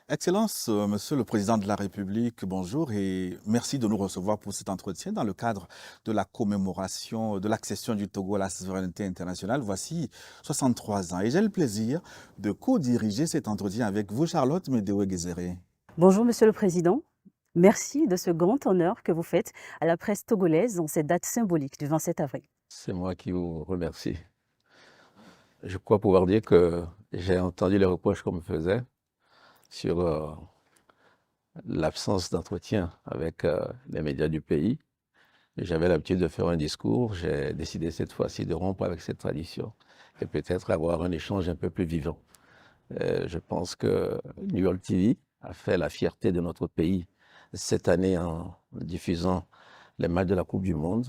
Excellence, Monsieur le Président de la République, bonjour et merci de nous recevoir pour cet entretien dans le cadre de la commémoration de l'accession du Togo à la souveraineté internationale. Voici 63 ans et j'ai le plaisir de co-diriger cet entretien avec vous, Charlotte Médéoué-Guézéré. Bonjour Monsieur le Président, merci de ce grand honneur que vous faites à la presse togolaise en cette date symbolique du 27 avril. C'est moi qui vous remercie. Je crois pouvoir dire que j'ai entendu les reproches qu'on me faisait sur l'absence d'entretien avec les médias du pays. J'avais l'habitude de faire un discours. J'ai décidé cette fois-ci de rompre avec cette tradition et peut-être avoir un échange un peu plus vivant. Je pense que New York TV a fait la fierté de notre pays cette année en diffusant les matchs de la Coupe du Monde.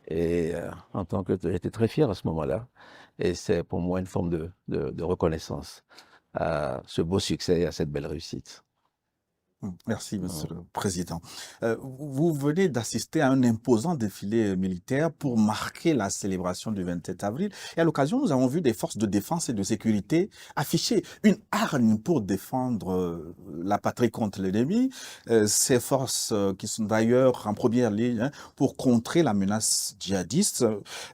Et en tant que j'étais très fier à ce moment-là. Et c'est pour moi une forme de reconnaissance à ce beau succès et à cette belle réussite. Merci, Monsieur le Président. Vous venez d'assister à un imposant défilé militaire pour marquer la célébration du 27 avril. Et à l'occasion, nous avons vu des forces de défense et de sécurité afficher une hargne pour défendre la patrie contre l'ennemi. Ces forces qui sont d'ailleurs en première ligne pour contrer la menace djihadiste.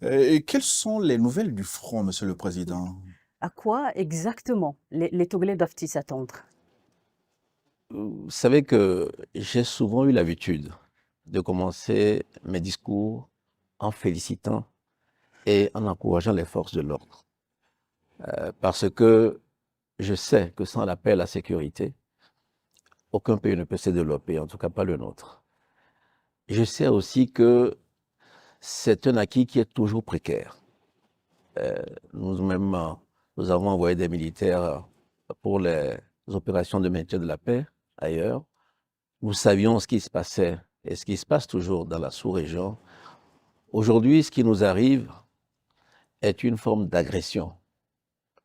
Quelles sont les nouvelles du front, Monsieur le Président? À quoi exactement les Togolais doivent-ils s'attendre? Vous savez que j'ai souvent eu l'habitude de commencer mes discours en félicitant et en encourageant les forces de l'ordre. Parce que je sais que sans la paix et la sécurité, aucun pays ne peut se développer, en tout cas pas le nôtre. Je sais aussi que c'est un acquis qui est toujours précaire. Nous-mêmes, nous avons envoyé des militaires pour les opérations de maintien de la paix ailleurs. Nous savions ce qui se passait et ce qui se passe toujours dans la sous-région. Aujourd'hui, ce qui nous arrive est une forme d'agression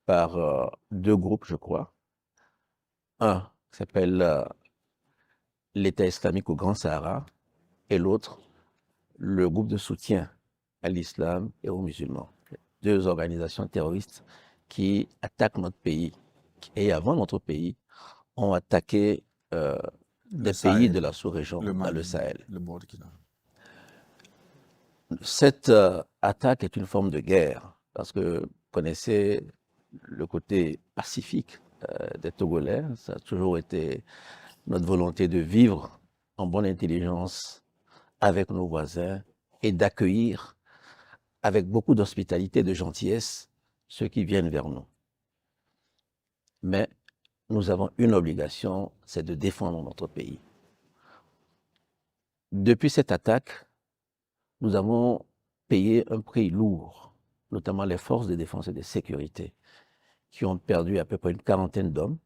par deux groupes, je crois. Un qui s'appelle l'État islamique au Grand Sahara et l'autre, le groupe de soutien à l'islam et aux musulmans. Deux organisations terroristes qui attaquent notre pays et avant notre pays ont attaqué des pays de la sous-région le dans le Mali, Sahel. le Burkina. Cette attaque est une forme de guerre parce que vous connaissez le côté pacifique des Togolais. Ça a toujours été notre volonté de vivre en bonne intelligence avec nos voisins et d'accueillir avec beaucoup d'hospitalité et de gentillesse ceux qui viennent vers nous. Mais nous avons une obligation, c'est de défendre notre pays. Depuis cette attaque, nous avons payé un prix lourd, notamment les forces de défense et de sécurité, qui ont perdu à peu près une quarantaine d'hommes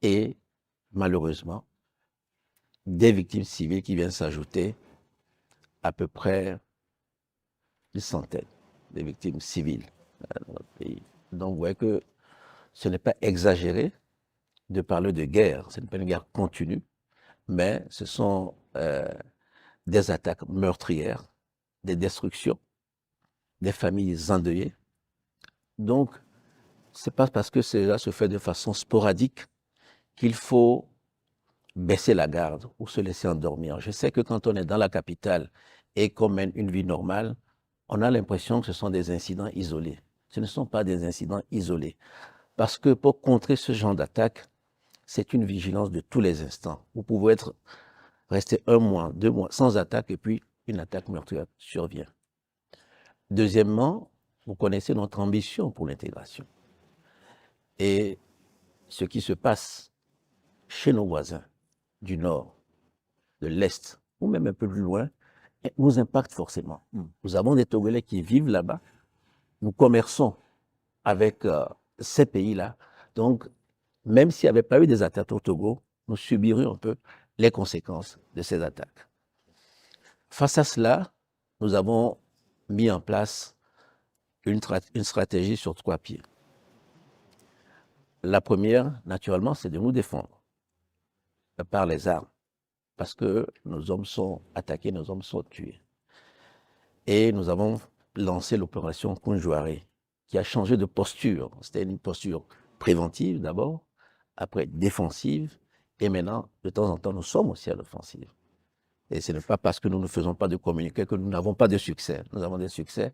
et malheureusement, des victimes civiles qui viennent s'ajouter à peu près une centaine de victimes civiles dans notre pays. Donc, vous voyez que ce n'est pas exagéré de parler de guerre. Ce n'est pas une guerre continue, mais ce sont des attaques meurtrières, des destructions, des familles endeuillées. Donc, ce n'est pas parce que cela se fait de façon sporadique qu'il faut baisser la garde ou se laisser endormir. Je sais que quand on est dans la capitale et qu'on mène une vie normale, on a l'impression que ce sont des incidents isolés. Ce ne sont pas des incidents isolés. Parce que pour contrer ce genre d'attaque, c'est une vigilance de tous les instants. Vous pouvez rester 1 mois, 2 mois sans attaque et puis une attaque meurtrière survient. Deuxièmement, vous connaissez notre ambition pour l'intégration. Et ce qui se passe chez nos voisins du Nord, de l'Est, ou même un peu plus loin, nous impacte forcément. Nous avons des Togolais qui vivent là-bas. Nous commerçons avec ces pays-là. Donc, même s'il n'y avait pas eu des attaques au Togo, nous subirions un peu les conséquences de ces attaques. Face à cela, nous avons mis en place une stratégie sur 3 pieds. La première, naturellement, c'est de nous défendre par les armes, parce que nos hommes sont attaqués, nos hommes sont tués. Et nous avons lancé l'opération Kunjouaré, qui a changé de posture. C'était une posture préventive d'abord, après défensive, et maintenant, de temps en temps, nous sommes aussi à l'offensive. Et ce n'est pas parce que nous ne faisons pas de communiqué que nous n'avons pas de succès. Nous avons des succès,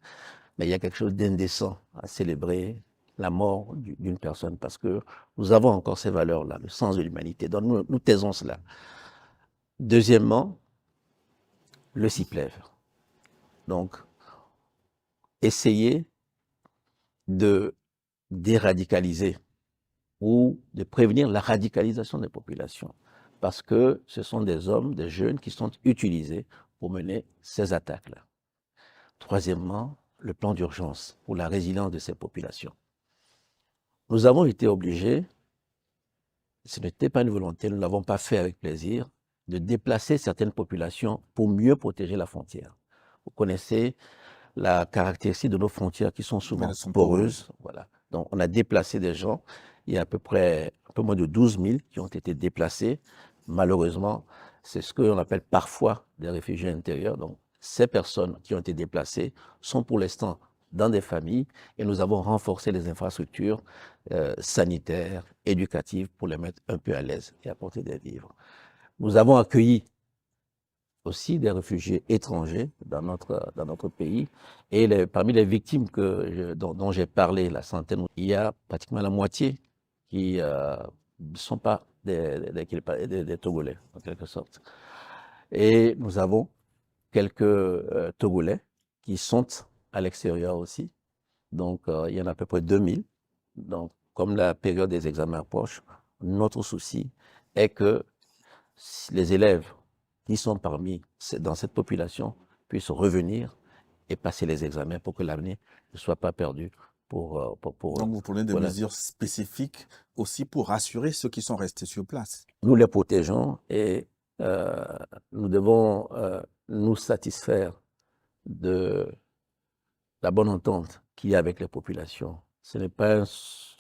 mais il y a quelque chose d'indécent à célébrer la mort d'une personne parce que nous avons encore ces valeurs-là, le sens de l'humanité. Donc nous taisons cela. Deuxièmement, le CIPLEV. Donc, essayer de déradicaliser ou de prévenir la radicalisation des populations. Parce que ce sont des hommes, des jeunes qui sont utilisés pour mener ces attaques-là. Troisièmement, le plan d'urgence pour la résilience de ces populations. Nous avons été obligés, ce n'était pas une volonté, nous ne l'avons pas fait avec plaisir, de déplacer certaines populations pour mieux protéger la frontière. Vous connaissez la caractéristique de nos frontières qui sont souvent poreuses. Voilà. Donc, on a déplacé des gens. Il y a à peu près un peu moins de 12 000 qui ont été déplacés. Malheureusement, c'est ce qu'on appelle parfois des réfugiés intérieurs. Donc, ces personnes qui ont été déplacées sont pour l'instant dans des familles et nous avons renforcé les infrastructures sanitaires, éducatives pour les mettre un peu à l'aise et apporter des vivres. Nous avons accueilli aussi des réfugiés étrangers dans notre pays. Et parmi les victimes dont j'ai parlé, la centaine, il y a pratiquement la moitié qui ne sont pas des Togolais, en quelque sorte. Et nous avons quelques Togolais qui sont à l'extérieur aussi. Donc, il y en a à peu près 2000. Donc, comme la période des examens approche, notre souci est que les élèves qui sont dans cette population puissent revenir et passer les examens pour que l'avenir ne soit pas perdu pour Donc, vous prenez des mesures spécifiques aussi pour rassurer ceux qui sont restés sur place. Nous les protégeons et nous devons nous satisfaire de la bonne entente qu'il y a avec les populations. Ce n'est pas un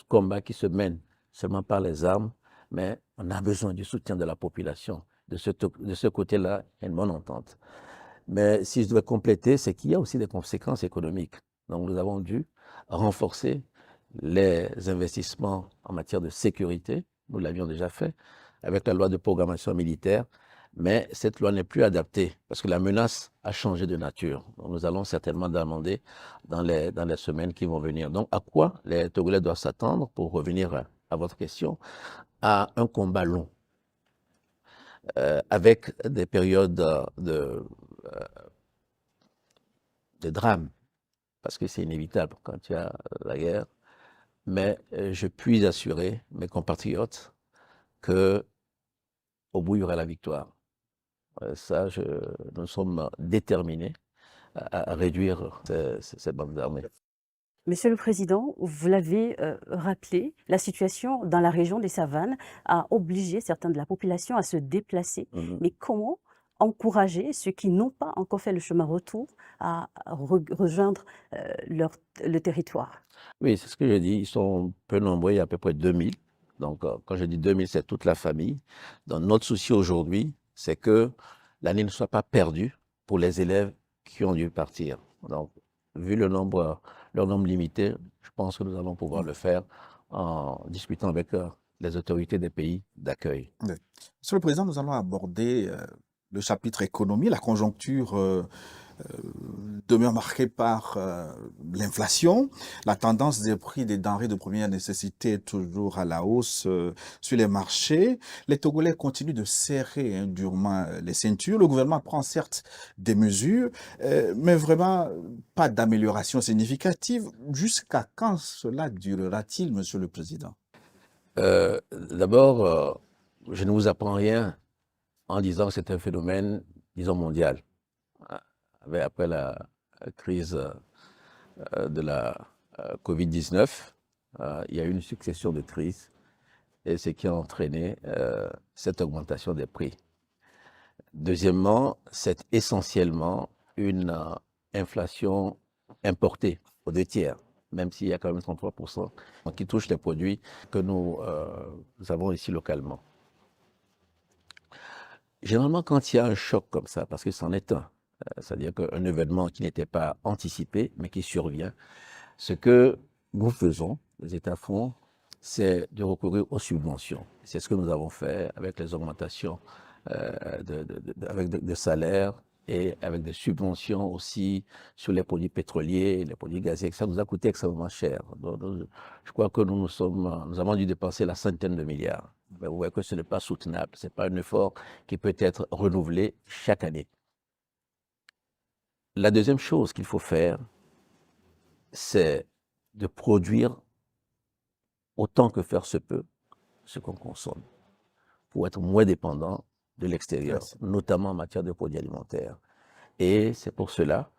combat qui se mène seulement par les armes, mais on a besoin du soutien de la population. De ce côté-là, il y a une bonne entente. Mais si je dois compléter, c'est qu'il y a aussi des conséquences économiques. Donc nous avons dû renforcer les investissements en matière de sécurité. Nous l'avions déjà fait avec la loi de programmation militaire, mais cette loi n'est plus adaptée parce que la menace a changé de nature. Donc nous allons certainement demander dans les semaines qui vont venir. Donc à quoi les Togolais doivent s'attendre, pour revenir à votre question, à un combat long. Avec des périodes de drame, parce que c'est inévitable quand tu as la guerre. Mais je puis assurer mes compatriotes qu'au bout, il y aura la victoire. Ça, nous sommes déterminés à réduire ces bandes armées. Monsieur le Président, vous l'avez rappelé, la situation dans la région des Savanes a obligé certains de la population à se déplacer. Mais comment encourager ceux qui n'ont pas encore fait le chemin retour à rejoindre le territoire? Oui, c'est ce que je dis. Ils sont peu nombreux, il y a à peu près 2000. Donc, quand je dis 2000, c'est toute la famille. Donc, notre souci aujourd'hui, c'est que l'année ne soit pas perdue pour les élèves qui ont dû partir. Donc, vu leur nombre limité, je pense que nous allons pouvoir le faire en discutant avec les autorités des pays d'accueil. Oui. Monsieur le Président, nous allons aborder le chapitre économie. La conjoncture demeure marquée par l'inflation. La tendance des prix des denrées de première nécessité est toujours à la hausse sur les marchés. Les Togolais continuent de serrer durement les ceintures. Le gouvernement prend certes des mesures, mais vraiment pas d'amélioration significative. Jusqu'à quand cela durera-t-il, Monsieur le Président? D'abord, je ne vous apprends rien en disant que c'est un phénomène, disons, mondial. Après la crise de la Covid-19, il y a eu une succession de crises et ce qui a entraîné cette augmentation des prix. Deuxièmement, c'est essentiellement une inflation importée aux 2/3, même s'il y a quand même 33% qui touche les produits que nous avons ici localement. Généralement, quand il y a un choc comme ça, parce que c'en est un, c'est-à-dire qu'un événement qui n'était pas anticipé, mais qui survient, ce que nous faisons, les États font, c'est de recourir aux subventions. C'est ce que nous avons fait avec les augmentations avec de salaires et avec des subventions aussi sur les produits pétroliers, les produits gaziers. Ça nous a coûté extrêmement cher. Donc, je crois que nous avons dû dépenser la centaine de milliards. Mais vous voyez que ce n'est pas soutenable. Ce n'est pas un effort qui peut être renouvelé chaque année. La deuxième chose qu'il faut faire, c'est de produire autant que faire se peut ce qu'on consomme pour être moins dépendant de l'extérieur, notamment en matière de produits alimentaires. Et c'est pour cela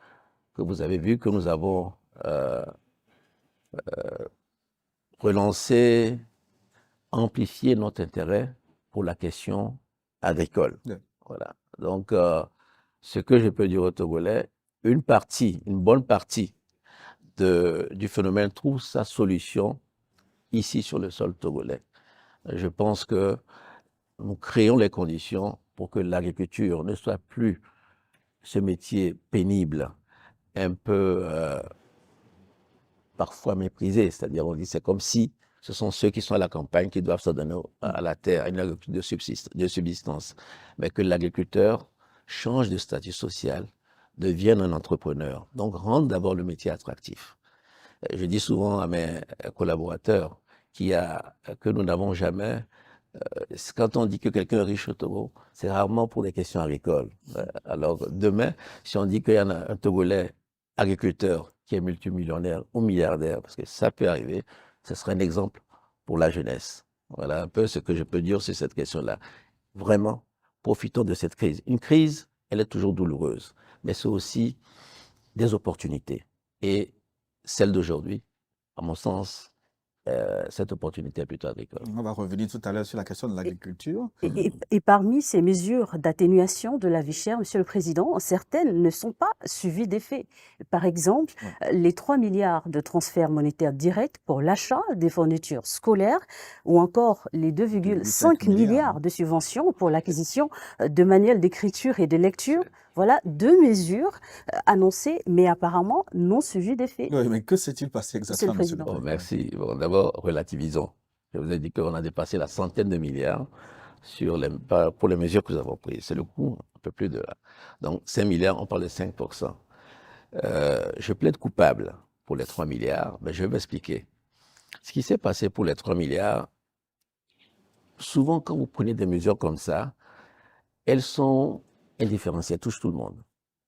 que vous avez vu que nous avons relancé, amplifié notre intérêt pour la question agricole. Oui. Voilà. Donc, ce que je peux dire aux Togolais, une bonne partie du phénomène trouve sa solution ici sur le sol togolais. Je pense que nous créons les conditions pour que l'agriculture ne soit plus ce métier pénible, un peu parfois méprisé. C'est-à-dire, on dit c'est comme si ce sont ceux qui sont à la campagne qui doivent se donner à la terre, à une agriculture de subsistance. Mais que l'agriculteur change de statut social, devienne un entrepreneur. Donc, rendre d'abord le métier attractif. Je dis souvent à mes collaborateurs que nous n'avons jamais. Quand on dit que quelqu'un est riche au Togo, c'est rarement pour des questions agricoles. Alors, demain, si on dit qu'il y en a un Togolais agriculteur qui est multimillionnaire ou milliardaire, parce que ça peut arriver, ce serait un exemple pour la jeunesse. Voilà un peu ce que je peux dire sur cette question-là. Vraiment, profitons de cette crise. Une crise, elle est toujours douloureuse, mais c'est aussi des opportunités. Et celle d'aujourd'hui, à mon sens, cette opportunité est plutôt agricole. On va revenir tout à l'heure sur la question de l'agriculture. Et parmi ces mesures d'atténuation de la vie chère, Monsieur le Président, certaines ne sont pas suivies d'effet. Par exemple, les 3 milliards de transferts monétaires directs pour l'achat des fournitures scolaires ou encore les 2,5 milliards de subventions pour l'acquisition de manuels d'écriture et de lecture. Voilà 2 mesures annoncées, mais apparemment non suivies d'effet. Oui, mais que s'est-il passé exactement, Monsieur le Président? Merci. Bon, d'abord, relativisons. Je vous ai dit qu'on a dépassé la centaine de milliards pour les mesures que nous avons prises. C'est le coût, un peu plus de là. Donc, 5 milliards, on parle de 5%. Je plaide coupable pour les 3 milliards, mais je vais m'expliquer. Ce qui s'est passé pour les 3 milliards, souvent quand vous prenez des mesures comme ça, elles sont indifférenciées, elles touchent tout le monde.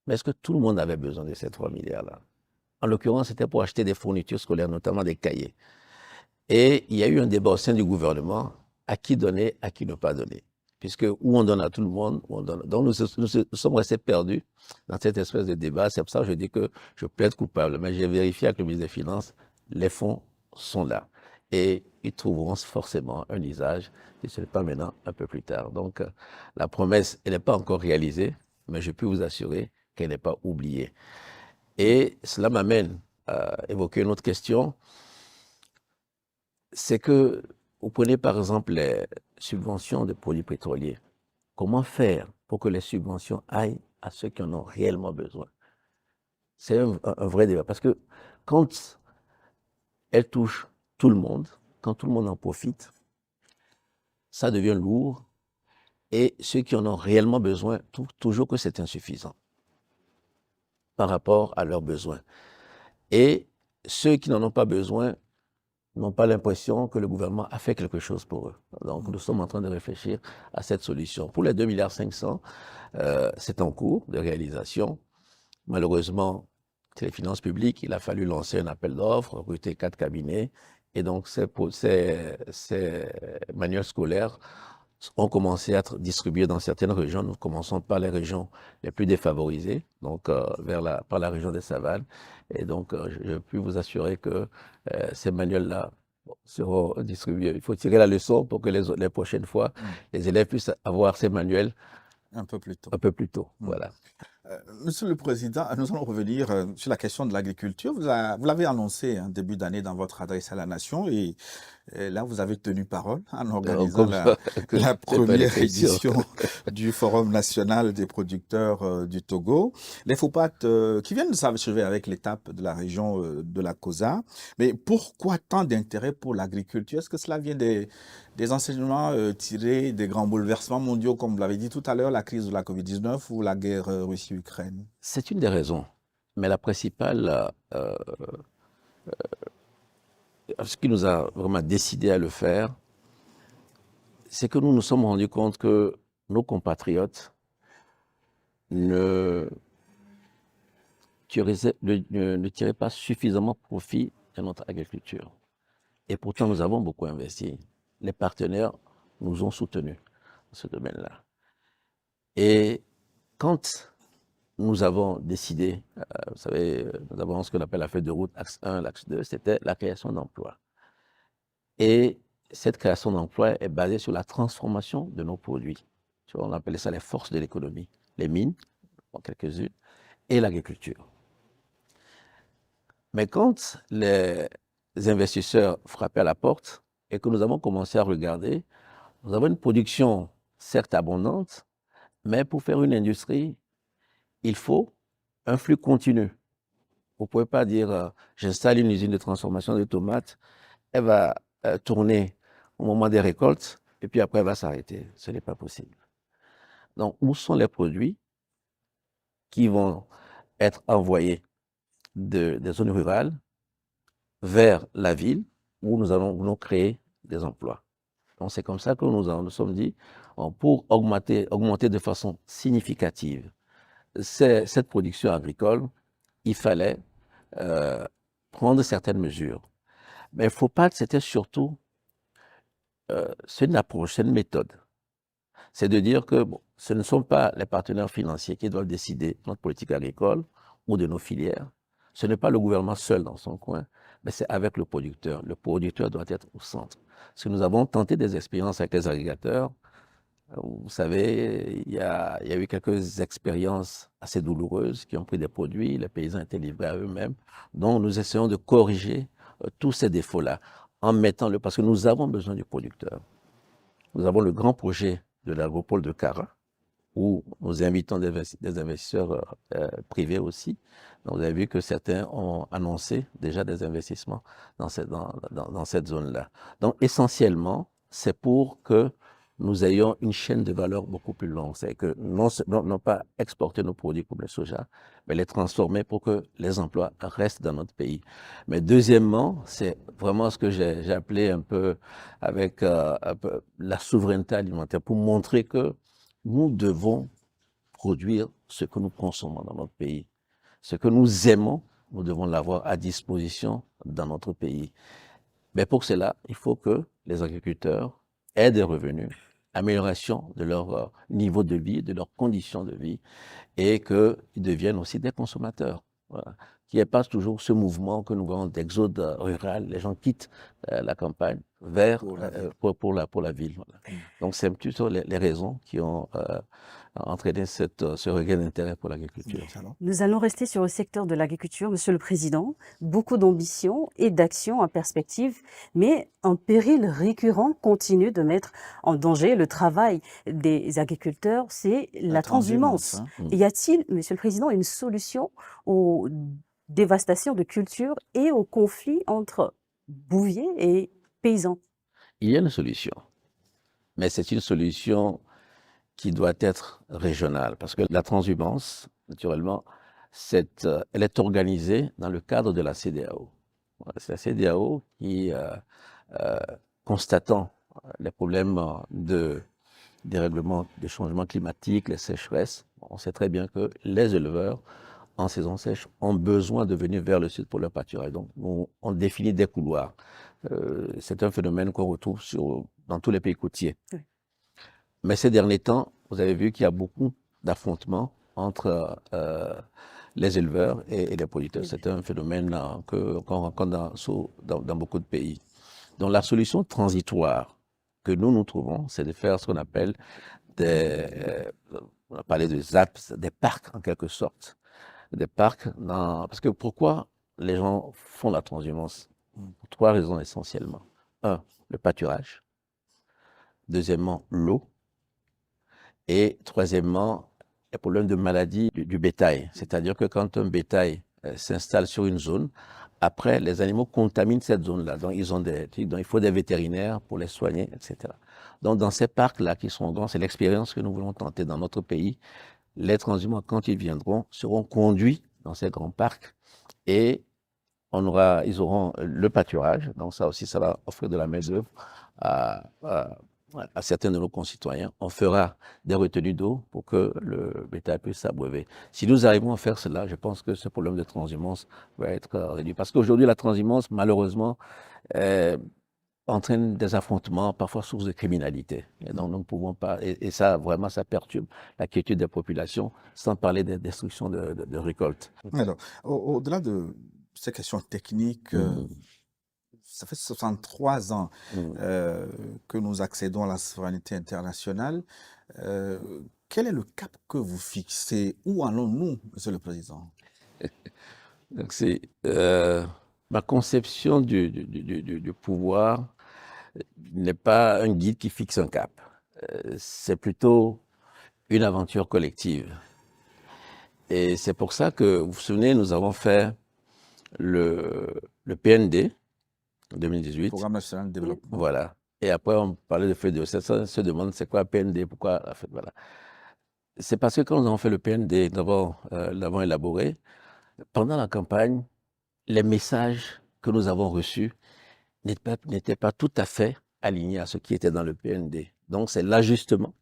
Mais est-ce que tout le monde avait besoin de ces 3 milliards-là? En l'occurrence, c'était pour acheter des fournitures scolaires, notamment des cahiers. Et il y a eu un débat au sein du gouvernement, à qui donner, à qui ne pas donner. Puisque où on donne à tout le monde, où on donne. Donc nous sommes restés perdus dans cette espèce de débat. C'est pour ça que je dis que je plaide coupable. Mais j'ai vérifié avec le ministre des Finances, les fonds sont là. Et ils trouveront forcément un usage, si ce n'est pas maintenant, un peu plus tard. Donc la promesse, elle n'est pas encore réalisée, mais je peux vous assurer qu'elle n'est pas oubliée. Et cela m'amène à évoquer une autre question. C'est que vous prenez par exemple les subventions de produits pétroliers. Comment faire pour que les subventions aillent à ceux qui en ont réellement besoin? C'est un vrai débat. Parce que quand elles touchent tout le monde, quand tout le monde en profite, ça devient lourd. Et ceux qui en ont réellement besoin trouvent toujours que c'est insuffisant par rapport à leurs besoins. Et ceux qui n'en ont pas besoin n'ont pas l'impression que le gouvernement a fait quelque chose pour eux. Donc, nous sommes en train de réfléchir à cette solution. Pour les 2,5 milliards, c'est en cours de réalisation. Malheureusement, c'est les finances publiques, il a fallu lancer un appel d'offres, recruter 4 cabinets. Et donc, ces manuels scolaires ont commencé à être distribués dans certaines régions. Nous commençons par les régions les plus défavorisées, donc par la région des Savanes. Et donc, je peux vous assurer que ces manuels-là seront distribués. Il faut tirer la leçon pour que les prochaines fois, les élèves puissent avoir ces manuels un peu plus tôt. Un peu plus tôt, voilà. Monsieur le Président, nous allons revenir sur la question de l'agriculture. Vous l'avez annoncé en début d'année dans votre adresse à la Nation et Et là, vous avez tenu parole en Donc, organisant comme ça, que la c'est pas les première questions. édition du Forum national des producteurs du Togo. Les FOPAT qui viennent de s'achever avec l'étape de la région de la COSA. Mais pourquoi tant d'intérêt pour l'agriculture? Est-ce que cela vient des enseignements tirés des grands bouleversements mondiaux, comme vous l'avez dit tout à l'heure, la crise de la COVID-19 ou la guerre Russie-Ukraine? C'est une des raisons. Mais la principale, ce qui nous a vraiment décidé à le faire, c'est que nous nous sommes rendus compte que nos compatriotes ne ne tiraient pas suffisamment profit de notre agriculture. Et pourtant, nous avons beaucoup investi. Les partenaires nous ont soutenus dans ce domaine-là. Et quand nous avons décidé, vous savez, nous avons ce qu'on appelle la feuille de route, axe 1, l'axe 2, c'était la création d'emplois. Et cette création d'emplois est basée sur la transformation de nos produits. Tu vois, on appelait ça les forces de l'économie, les mines, en quelques-unes, et l'agriculture. Mais quand les investisseurs frappaient à la porte et que nous avons commencé à regarder, nous avons une production certes abondante, mais pour faire une industrie, il faut un flux continu. Vous ne pouvez pas dire j'installe une usine de transformation de tomates, elle va tourner au moment des récoltes et puis après elle va s'arrêter. Ce n'est pas possible. Donc, où sont les produits qui vont être envoyés des zones rurales vers la ville où nous allons créer des emplois? Donc, c'est comme ça que nous sommes dit, pour augmenter de façon significative cette production agricole, il fallait prendre certaines mesures. Mais il ne faut pas que c'était surtout, c'est une approche, c'est une méthode. C'est de dire que bon, ce ne sont pas les partenaires financiers qui doivent décider de notre politique agricole ou de nos filières. Ce n'est pas le gouvernement seul dans son coin, mais c'est avec le producteur. Le producteur doit être au centre. Parce que nous avons tenté des expériences avec les agriculteurs. Vous savez, il y a eu quelques expériences assez douloureuses qui ont pris des produits, les paysans étaient livrés à eux-mêmes. Donc, nous essayons de corriger tous ces défauts-là en mettant parce que nous avons besoin du producteur. Nous avons le grand projet de l'agropole de Kara, où nous invitons des investisseurs privés aussi. Donc, vous avez vu que certains ont annoncé déjà des investissements dans cette zone-là. Donc, essentiellement, c'est pour que nous ayons une chaîne de valeur beaucoup plus longue. C'est que non pas exporter nos produits comme le soja, mais les transformer pour que les emplois restent dans notre pays. Mais deuxièmement, c'est vraiment ce que j'ai appelé un peu avec un peu la souveraineté alimentaire, pour montrer que nous devons produire ce que nous consommons dans notre pays. Ce que nous aimons, nous devons l'avoir à disposition dans notre pays. Mais pour cela, il faut que les agriculteurs aient des revenus, amélioration de leur niveau de vie, de leurs conditions de vie, et qu'ils deviennent aussi des consommateurs. Voilà. Qu'il n'y ait pas toujours ce mouvement que nous voyons d'exode rural, les gens quittent la campagne vers pour la ville. Voilà. Donc c'est plutôt les raisons qui ont entraîné ce regain d'intérêt pour l'agriculture. Nous allons rester sur le secteur de l'agriculture, Monsieur le Président. Beaucoup d'ambition et d'action en perspective, mais un péril récurrent continue de mettre en danger le travail des agriculteurs, c'est la transhumance. Y a-t-il, Monsieur le Président, une solution aux dévastations de cultures et aux conflits entre bouviers et paysans? Il y a une solution, mais c'est une solution qui doit être régionale, parce que la transhumance, naturellement, elle est organisée dans le cadre de la CEDEAO. C'est la CEDEAO qui, constatant les problèmes de dérèglement, de changement climatique, les sécheresses, on sait très bien que les éleveurs, en saison sèche, ont besoin de venir vers le sud pour leur pâturage. Donc, on définit des couloirs. C'est un phénomène qu'on retrouve dans tous les pays côtiers. Oui. Mais ces derniers temps, vous avez vu qu'il y a beaucoup d'affrontements entre les éleveurs et les producteurs. Oui. C'est un phénomène qu'on rencontre dans beaucoup de pays. Donc la solution transitoire que nous trouvons, c'est de faire ce qu'on appelle on a parlé de ZAP, des parcs en quelque sorte. Des parcs parce que pourquoi les gens font la transhumance? Pour trois raisons essentiellement. Un, le pâturage. Deuxièmement, l'eau. Et troisièmement, les problèmes de maladie du bétail. C'est-à-dire que quand un bétail s'installe sur une zone, après, les animaux contaminent cette zone-là. Donc, il faut des vétérinaires pour les soigner, etc. Donc, dans ces parcs-là qui sont grands, c'est l'expérience que nous voulons tenter dans notre pays. Les transhumants, quand ils viendront, seront conduits dans ces grands parcs et ils auront le pâturage. Donc, ça aussi, ça va offrir de la main-d'œuvre à certains de nos concitoyens. On fera des retenues d'eau pour que le bétail puisse s'abreuver. Si nous arrivons à faire cela, je pense que ce problème de transhumance va être réduit. Parce qu'aujourd'hui, la transhumance, malheureusement, entraîne des affrontements, parfois source de criminalité. Et donc, nous ne pouvons pas... Et ça, vraiment, ça perturbe la quiétude des populations, sans parler des destructions de récoltes. Alors, au-delà de ces questions techniques, ça fait 63 ans que nous accédons à la souveraineté internationale. Quel est le cap que vous fixez? Où allons-nous, Monsieur le Président? Donc, c'est ma conception du pouvoir n'est pas un guide qui fixe un cap. C'est plutôt une aventure collective. Et c'est pour ça que, vous vous souvenez, nous avons fait le PND en 2018. Programme national de développement. Voilà. Et après, on parlait de feuille de route. On se demande c'est quoi PND, pourquoi la feuille, voilà. C'est parce que quand nous avons fait le PND, d'abord, l'avons élaboré, pendant la campagne, les messages que nous avons reçus n'étaient pas tout à fait alignés à ce qui était dans le PND. Donc, c'est l'ajustement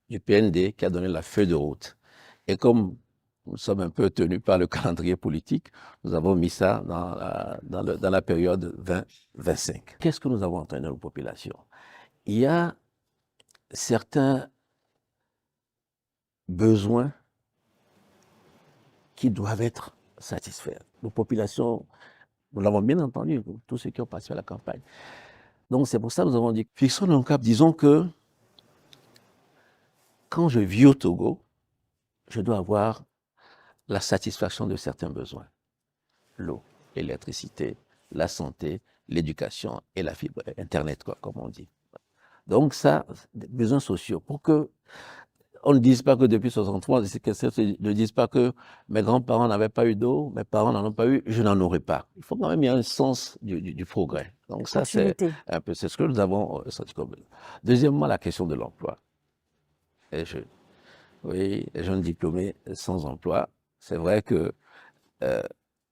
du PND qui a donné la feuille de route. Et comme nous sommes un peu tenus par le calendrier politique, nous avons mis ça dans la période 2025. Qu'est-ce que nous avons entendu dans nos populations? Il y a certains besoins qui doivent être satisfaits. Nos populations, nous l'avons bien entendu, tous ceux qui ont participé à la campagne. Donc c'est pour ça que nous avons dit, fixons nos cap, disons que quand je vis au Togo, je dois avoir la satisfaction de certains besoins. L'eau, l'électricité, la santé, l'éducation et la fibre, Internet, quoi, comme on dit. Donc ça, des besoins sociaux, pour que on ne dise pas que depuis 63, ne disent pas que mes grands-parents n'avaient pas eu d'eau, mes parents n'en ont pas eu, je n'en aurai pas. Il faut quand même y avoir un sens du progrès. Donc ça, c'est un peu, c'est ce que nous avons senti comme. Deuxièmement, la question de l'emploi. Oui, les jeunes diplômés sans emploi, c'est vrai que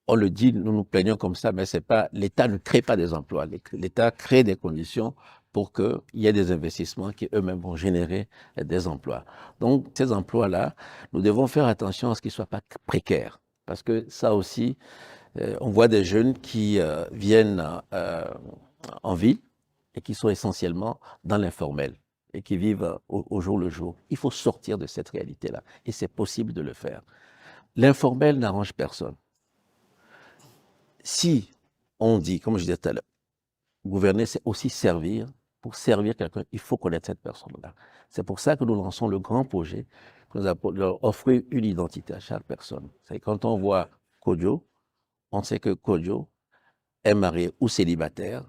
on le dit, nous nous plaignons comme ça, mais c'est pas, l'État ne crée pas des emplois. L'État crée des conditions pour qu'il y ait des investissements qui eux-mêmes vont générer des emplois. Donc, ces emplois-là, nous devons faire attention à ce qu'ils ne soient pas précaires. Parce que ça aussi, on voit des jeunes qui viennent en ville et qui sont essentiellement dans l'informel et qui vivent au jour le jour. Il faut sortir de cette réalité-là. Et c'est possible de le faire. L'informel n'arrange personne. Si on dit, comme je disais tout à l'heure, gouverner, c'est aussi servir. Pour servir quelqu'un, il faut connaître cette personne-là. C'est pour ça que nous lançons le grand projet, que nous allons offrir une identité à chaque personne. C'est quand on voit Kodjo, on sait que Kodjo est marié ou célibataire,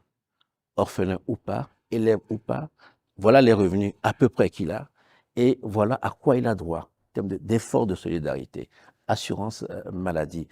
orphelin ou pas, élève ou pas. Voilà les revenus à peu près qu'il a et voilà à quoi il a droit en termes d'efforts de solidarité, assurance maladie,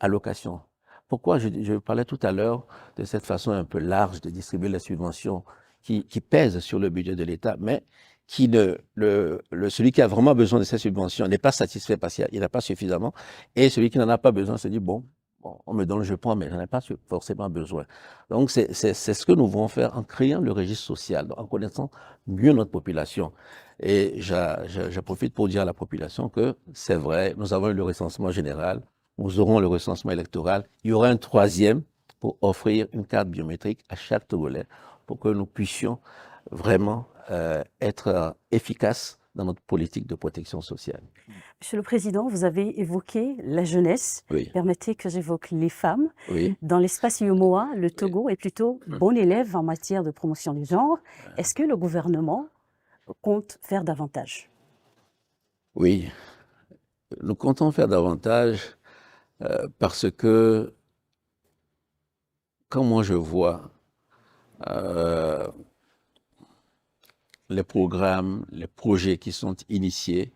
allocation. Pourquoi je parlais tout à l'heure de cette façon un peu large de distribuer les subventions qui pèsent sur le budget de l'État, mais qui celui qui a vraiment besoin de ces subventions n'est pas satisfait parce qu'il n'a pas suffisamment, et celui qui n'en a pas besoin se dit, bon, on me donne, je prends, mais je n'en ai pas forcément besoin. Donc, c'est ce que nous voulons faire en créant le registre social, en connaissant mieux notre population. Et je profite pour dire à la population que c'est vrai, nous avons eu le recensement général, nous aurons le recensement électoral. Il y aura un troisième pour offrir une carte biométrique à chaque Togolais pour que nous puissions vraiment être efficaces dans notre politique de protection sociale. Monsieur le Président, vous avez évoqué la jeunesse. Oui. Permettez que j'évoque les femmes. Oui. Dans l'espace IOMOA, le Togo est plutôt bon élève en matière de promotion du genre. Est-ce que le gouvernement compte faire davantage? Oui, nous comptons faire davantage parce que quand moi je vois les programmes, les projets qui sont initiés.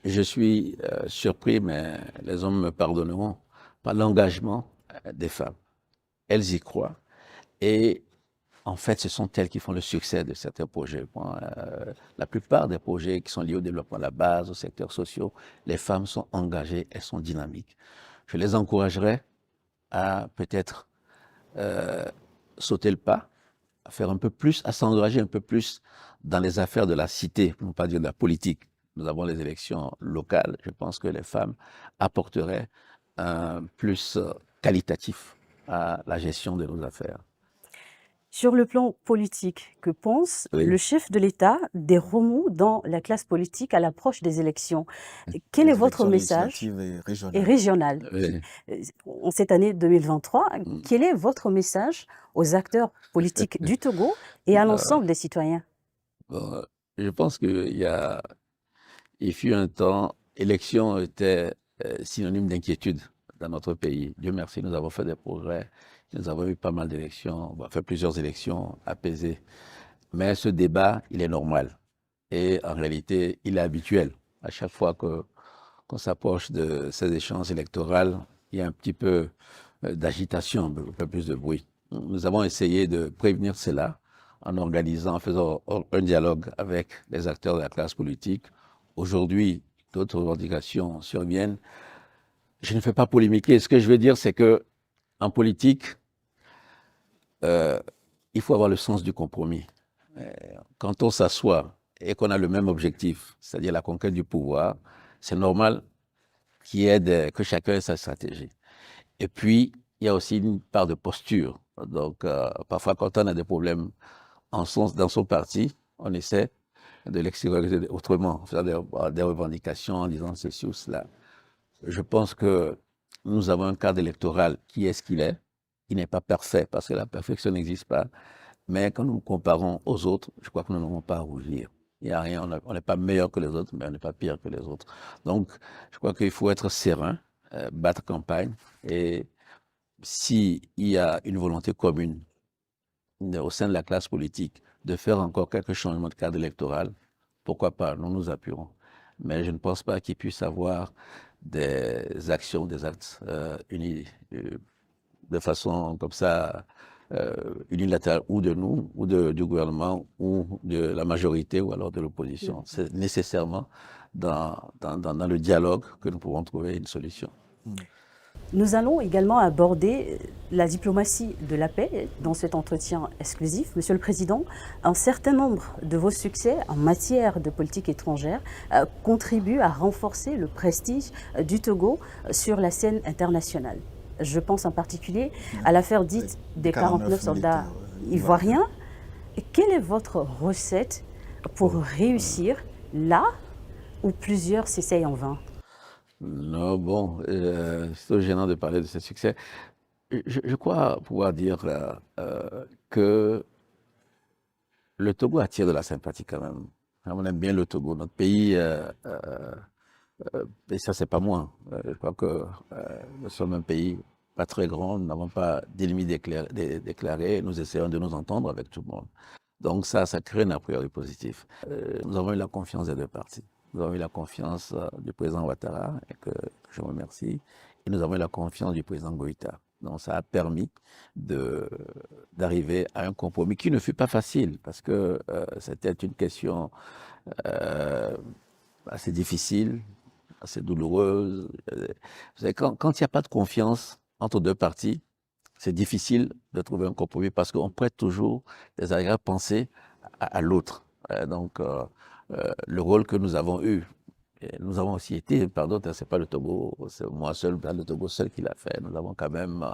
Je suis surpris, mais les hommes me pardonneront, par l'engagement des femmes. Elles y croient. Et en fait, ce sont elles qui font le succès de certains projets. Bon, la plupart des projets qui sont liés au développement de la base, aux secteurs sociaux, les femmes sont engagées, elles sont dynamiques. Je les encouragerais à peut-être sauter le pas, à faire un peu plus, à s'engager un peu plus dans les affaires de la cité, pour ne pas dire de la politique. Nous avons les élections locales. Je pense que les femmes apporteraient un plus qualitatif à la gestion de nos affaires. Sur le plan politique, que pense Oui. le chef de l'État des remous dans la classe politique à l'approche des élections? Quel Les est votre élections message? législatives et Et régionales. régional. Oui. En cette année 2023, Mm. quel est votre message aux acteurs politiques du Togo et à l'ensemble des citoyens? Bon, je pense il fut un temps, élection était synonyme d'inquiétude dans notre pays. Dieu merci, nous avons fait des progrès. Nous avons eu pas mal d'élections, on a fait plusieurs élections apaisées. Mais ce débat, il est normal. Et en réalité, il est habituel. À chaque fois qu'on s'approche de ces échéances électorales, il y a un petit peu d'agitation, un peu plus de bruit. Nous avons essayé de prévenir cela en organisant, en faisant un dialogue avec les acteurs de la classe politique. Aujourd'hui, d'autres revendications surviennent. Je ne fais pas polémiquer. Ce que je veux dire, c'est que en politique, il faut avoir le sens du compromis. Quand on s'assoit et qu'on a le même objectif, c'est-à-dire la conquête du pouvoir, c'est normal que chacun ait sa stratégie. Et puis, il y a aussi une part de posture. Donc, parfois, quand on a des problèmes dans son parti, on essaie de l'extérioriser autrement, faire des revendications en disant ceci ou cela. Je pense que nous avons un cadre électoral qui est ce qu'il est. Il n'est pas parfait parce que la perfection n'existe pas. Mais quand nous nous comparons aux autres, je crois que nous n'avons pas à rougir. Il n'y a rien, on n'est pas meilleur que les autres, mais on n'est pas pire que les autres. Donc, je crois qu'il faut être serein, battre campagne. Et s'il y a une volonté commune au sein de la classe politique de faire encore quelques changements de cadre électoral, pourquoi pas, nous nous appuierons. Mais je ne pense pas qu'il puisse y avoir des actions, des actes unis de façon comme ça unilatérale ou de nous, ou du gouvernement, ou de la majorité, ou alors de l'opposition. C'est nécessairement dans le dialogue que nous pouvons trouver une solution. Nous allons également aborder la diplomatie de la paix dans cet entretien exclusif. Monsieur le Président, un certain nombre de vos succès en matière de politique étrangère contribuent à renforcer le prestige du Togo sur la scène internationale. Je pense en particulier à l'affaire dite des 49 soldats ivoiriens. Quelle est votre recette pour réussir là où plusieurs s'essayent en vain? Non, bon, c'est gênant de parler de ce succès. Je crois pouvoir dire que le Togo attire de la sympathie quand même. On aime bien le Togo. Notre pays, et ça, c'est pas moi. Je crois que nous sommes un pays pas très grand, nous n'avons pas d'ennemis déclarés, nous essayons de nous entendre avec tout le monde. Donc ça crée un a priori positif. Nous avons eu la confiance des deux parties. Nous avons eu la confiance du président Ouattara, et que je remercie, et nous avons eu la confiance du président Goïta. Donc ça a permis d'arriver à un compromis qui ne fut pas facile, parce que c'était une question assez difficile, assez douloureuse. Vous savez, quand il n'y a pas de confiance entre deux parties, c'est difficile de trouver un compromis parce qu'on prête toujours des arrière-pensées à l'autre. Donc, le rôle que nous avons eu, et nous avons aussi été, pardon, c'est pas le Togo, c'est moi seul, le Togo seul qui l'a fait. Nous avons quand même,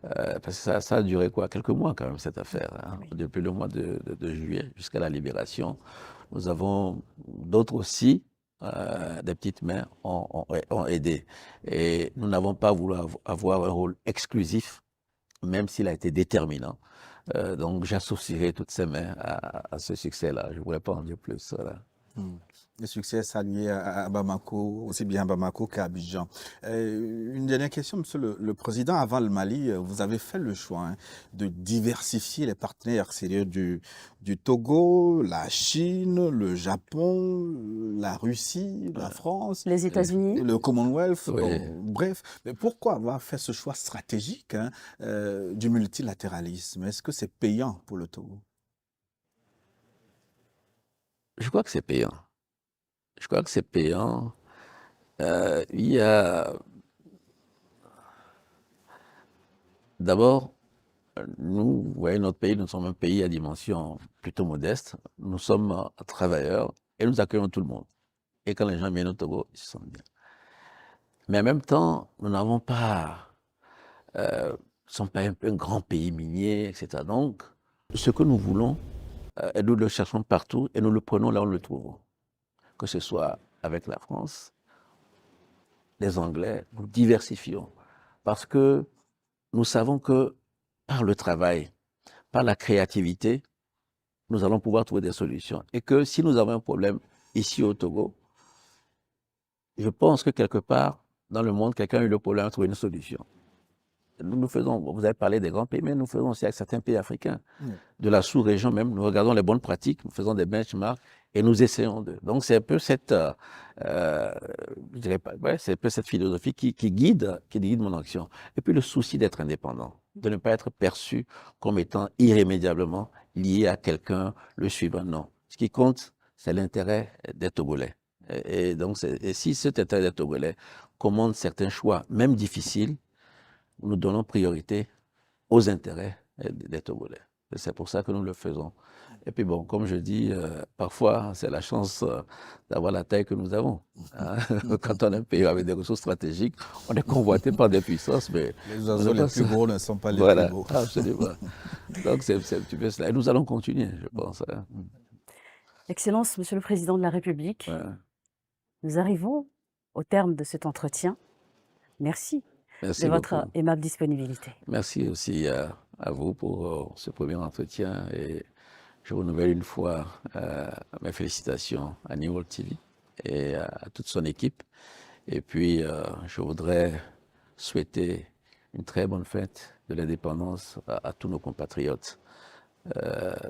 parce que ça a duré quoi, quelques mois quand même cette affaire, hein, depuis le mois de juillet jusqu'à la libération. Nous avons d'autres aussi. Des petites mains ont aidé. Et nous n'avons pas voulu avoir un rôle exclusif, même s'il a été déterminant. Donc j'associerai toutes ces mains à ce succès-là. Je ne voudrais pas en dire plus. Voilà. Le succès salué à Bamako, aussi bien à Bamako qu'à Abidjan. Une dernière question, Monsieur le Président. Avant le Mali, vous avez fait le choix de diversifier les partenaires sérieux du Togo, la Chine, le Japon, la Russie, la France, Les États-Unis. le Commonwealth. Oui. Bref, mais pourquoi avoir fait ce choix stratégique du multilatéralisme? Est-ce que c'est payant pour le Togo? Je crois que c'est payant. Je crois que c'est payant. Il y a d'abord, nous, vous voyez, notre pays, nous sommes un pays à dimension plutôt modeste. Nous sommes travailleurs et nous accueillons tout le monde. Et quand les gens viennent au Togo, ils se sentent bien. Mais en même temps, nous n'avons pas, nous ne sommes pas un grand pays minier, etc. Donc, ce que nous voulons, et nous le cherchons partout et nous le prenons là où nous le trouvons. Que ce soit avec la France, les Anglais, nous diversifions. Parce que nous savons que par le travail, par la créativité, nous allons pouvoir trouver des solutions. Et que si nous avons un problème ici au Togo, je pense que quelque part dans le monde, quelqu'un a eu le problème à trouver une solution. Nous faisons, vous avez parlé des grands pays, mais nous faisons aussi avec certains pays africains, de la sous-région même, nous regardons les bonnes pratiques, nous faisons des benchmarks et nous essayons de. Donc c'est un peu cette, je dirais pas, ouais, c'est un peu cette philosophie qui guide mon action. Et puis le souci d'être indépendant, de ne pas être perçu comme étant irrémédiablement lié à quelqu'un, le suivant. Non. Ce qui compte, c'est l'intérêt des Togolais. Et donc, et si cet intérêt des Togolais commande certains choix, même difficiles, nous donnons priorité aux intérêts des Togolais. C'est pour ça que nous le faisons. Et puis bon, comme je dis, parfois, c'est la chance d'avoir la taille que nous avons. Hein. Quand on est un pays avec des ressources stratégiques, on est convoité par des puissances, mais... Les oiseaux les plus gros ne sont pas les plus beaux. Absolument. Donc c'est un petit peu cela. Et nous allons continuer, je pense. Hein. Excellence, Monsieur le Président de la République, nous arrivons au terme de cet entretien. Merci. Merci de votre beaucoup. aimable disponibilité. Merci aussi à vous pour ce premier entretien et je renouvelle une fois mes félicitations à New World TV et à toute son équipe. Et puis, je voudrais souhaiter une très bonne fête de l'indépendance à tous nos compatriotes. Vous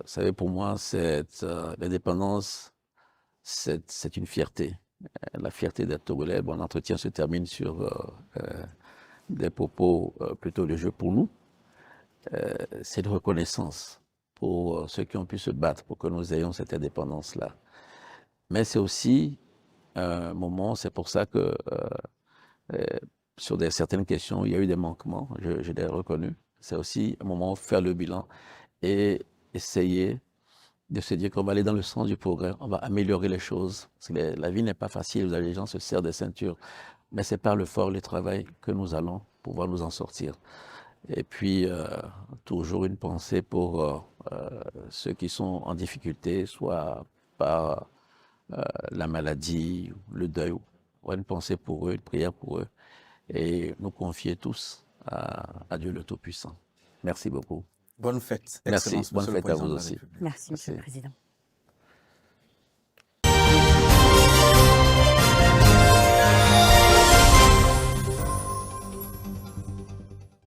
savez, pour moi, l'indépendance, c'est une fierté. La fierté d'être Togolais. Bon, l'entretien se termine sur des propos plutôt de jeu pour nous. C'est de reconnaissance pour ceux qui ont pu se battre pour que nous ayons cette indépendance-là. Mais c'est aussi un moment, c'est pour ça que sur certaines questions, il y a eu des manquements, je l'ai reconnu. C'est aussi un moment où faire le bilan et essayer de se dire qu'on va aller dans le sens du progrès, on va améliorer les choses. Parce que la vie n'est pas facile, les gens se serrent des ceintures, mais c'est par le fort, le travail que nous allons pouvoir nous en sortir. Et puis, toujours une pensée pour ceux qui sont en difficulté, soit par la maladie, le deuil, une pensée pour eux, une prière pour eux, et nous confier tous à Dieu le Tout-Puissant. Merci beaucoup. Bonne fête. Merci, bonne fête à vous de la aussi. République. Merci, Monsieur le Président.